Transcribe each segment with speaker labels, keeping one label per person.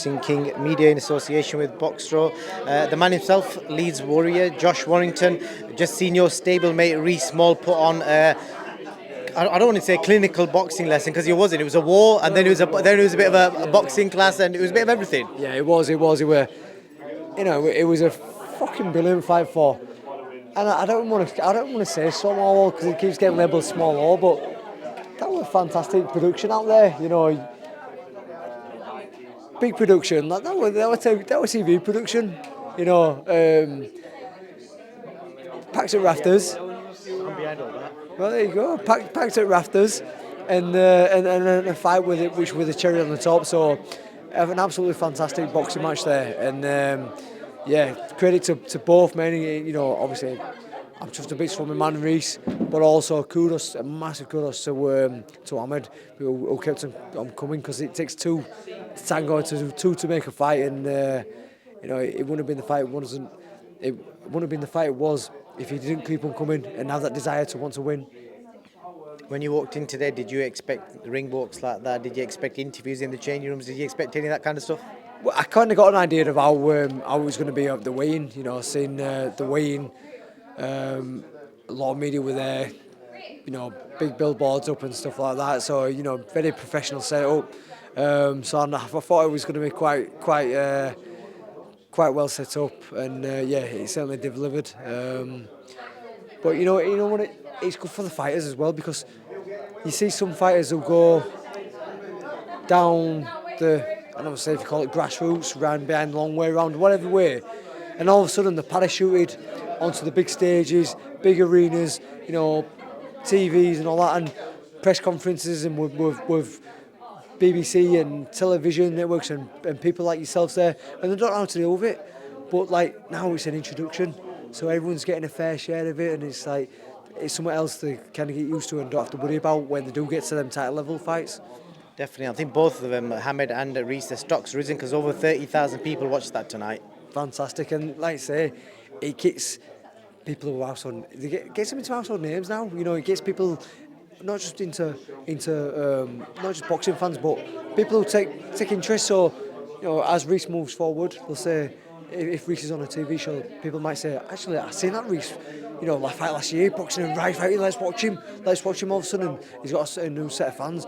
Speaker 1: Boxing King Media in association with Boxstro. The man himself, Leeds Warrior, Josh Warrington. Just seen your stablemate Reece put on. I don't want to say clinical boxing lesson because it wasn't. It was a war, and then it was a bit of a boxing class, and it was a bit of everything.
Speaker 2: Yeah, it was. It were, it was a fucking brilliant fight for. And I don't want to say small because it keeps getting labelled small, but that was fantastic production out there. Big production. That was TV production. Packed at rafters.
Speaker 1: I'm behind all that.
Speaker 2: Well, there you go. Packed at rafters, and a fight with it, which with a cherry on the top. So, have an absolutely fantastic boxing match there, and credit to both men. Obviously, I'm just a bit from my man Reece, but also massive kudos to Ahmed who kept on coming because it takes two to tango, two to make a fight, and it wouldn't have been the fight. It wouldn't have been the fight it was if he didn't keep on coming and have that desire to want to win.
Speaker 1: When you walked in today, did you expect ring walks like that? Did you expect interviews in the changing rooms? Did you expect any of that kind of stuff?
Speaker 2: Well, I kind of got an idea of how it was going to be at the weigh-in. Seeing the weigh-in, a lot of media were there. Big billboards up and stuff like that. So very professional setup. So I thought it was going to be quite well set up, and it certainly delivered. But you know what? It's good for the fighters as well because you see some fighters who go down I don't say if you call it grassroots, round behind the long way around, whatever way, and all of a sudden they're parachuted onto the big stages, big arenas, TVs and all that, and press conferences, and with BBC and television networks and people like yourselves there, and they don't know how to deal with it. But now it's an introduction, so everyone's getting a fair share of it, and it's something else to kind of get used to and don't have to worry about when they do get to them title level fights.
Speaker 1: Definitely, I think both of them, Hamed and Reece, their stock's risen because over 30,000 people watched that tonight.
Speaker 2: Fantastic, and like I say, it gets people who are household. Gets them into household names now. It gets people not just into not just boxing fans, but people who take interest. So, as Reece moves forward, they'll say if Reece is on a TV show, people might say, actually, I've seen that Reece. My fight last year, boxing and right fighting. Let's watch him. All of a sudden, he's got a new set of fans.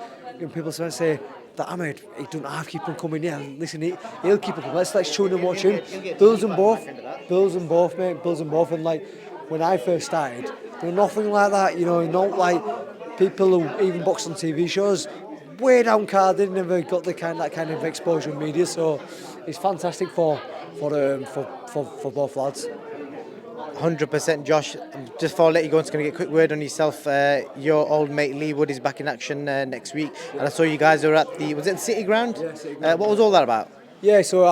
Speaker 2: People say that Ahmed, he doesn't have to keep on coming. Yeah, listen, he'll keep on coming. Let's tune and watch him. Bills them both, mate. Bills them both. And when I first started, there was nothing like that. Not like people who even box on TV shows. Way down card, they never got that kind of exposure in media. So it's fantastic for both lads.
Speaker 1: 100%, Josh. Just before I let you go, I'm just going to get a quick word on yourself. Your old mate Lee Wood is back in action next week, and I saw you guys were at was it the City Ground?
Speaker 2: Yeah, City Ground.
Speaker 1: What was all that about?
Speaker 2: Yeah, so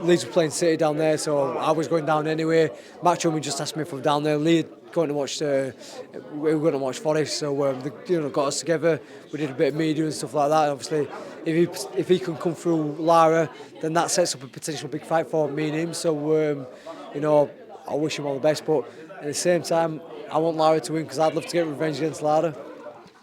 Speaker 2: Leeds were playing City down there, so I was going down anyway. Match Room just asked me if I'm down there. Lee going to watch. We were going to watch Forest, so they got us together. We did a bit of media and stuff like that. Obviously, if he can come through Lara, then that sets up a potential big fight for me and him. So I wish him all the best, but at the same time, I want Lara to win because I'd love to get revenge against Lara.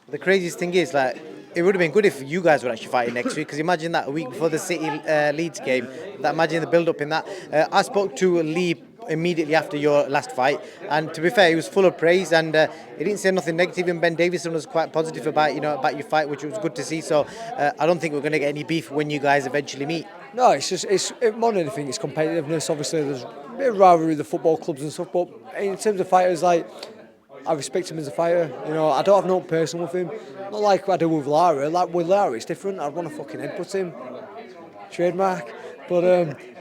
Speaker 1: The craziest thing is, it would have been good if you guys were actually fighting next week, because imagine that a week before the City Leeds game, imagine the build-up in that. I spoke to Lee immediately after your last fight, and to be fair, he was full of praise, and he didn't say nothing negative, and Ben Davison was quite positive about your fight, which was good to see. So I don't think we're going to get any beef when you guys eventually meet.
Speaker 2: No, it's more than anything, it's competitiveness. Obviously, there's a bit of rivalry with the football clubs and stuff, but in terms of fighters, I respect him as a fighter. I don't have no personal with him. Not like I do with Lara. Like with Lara, it's different. I'd want to fucking headbutt him. Trademark. But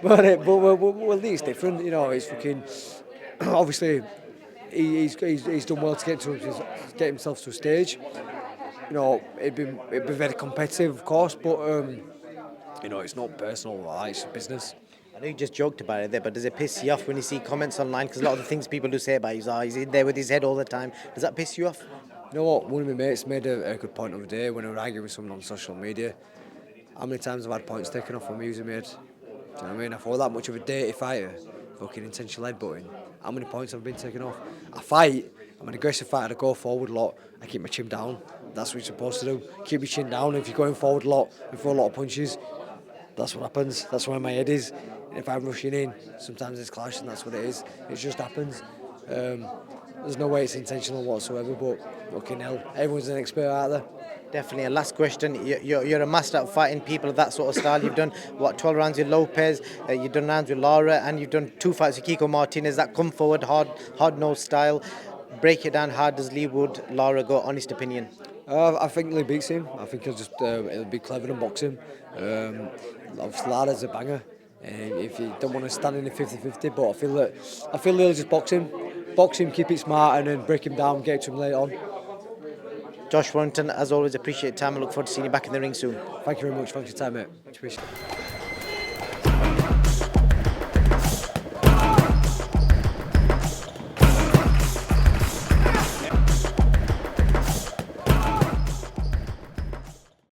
Speaker 2: Lee, it's different. He's fucking. Obviously, he's done well to get himself to a stage. It'd be very competitive, of course, but it's not personal. It's business.
Speaker 1: I know you just joked about it there, but does it piss you off when you see comments online? Because a lot of the things people do say about you are he's in there with his head all the time. Does that piss you off?
Speaker 2: You know what? One of my mates made a good point the other day when I was arguing with someone on social media. How many times I've had points taken off from me using my head? Do you know what I mean? If I was that much of a dirty fighter, fucking intentional headbutting, how many points have been taken off? I fight. I'm an aggressive fighter. I go forward a lot. I keep my chin down. That's what you're supposed to do. Keep your chin down. If you're going forward a lot and throw a lot of punches, that's what happens. That's where my head is. If I'm rushing in, sometimes it's clash, and that's what it is. It just happens. There's no way it's intentional whatsoever, but fucking hell, everyone's an expert out there.
Speaker 1: Definitely. And last question, you're a master at fighting people of that sort of style. You've done, 12 rounds with Lopez, you've done rounds with Lara, and you've done 2 fights with Kiko Martinez. That come forward, hard-nosed style. Break it down, how does Lee Wood, Lara go? Honest opinion.
Speaker 2: I think Lee beats him. I think it'll be clever and box him. Obviously, Lara's a banger. If you don't want to stand in the 50-50, but I feel Lee'll just box him, keep it smart, and then break him down, get to him later on.
Speaker 1: Josh Warrington, as always, appreciate your time. I look forward to seeing you back in the ring soon.
Speaker 2: Thank you very much. Thanks for your time, mate. Much appreciated.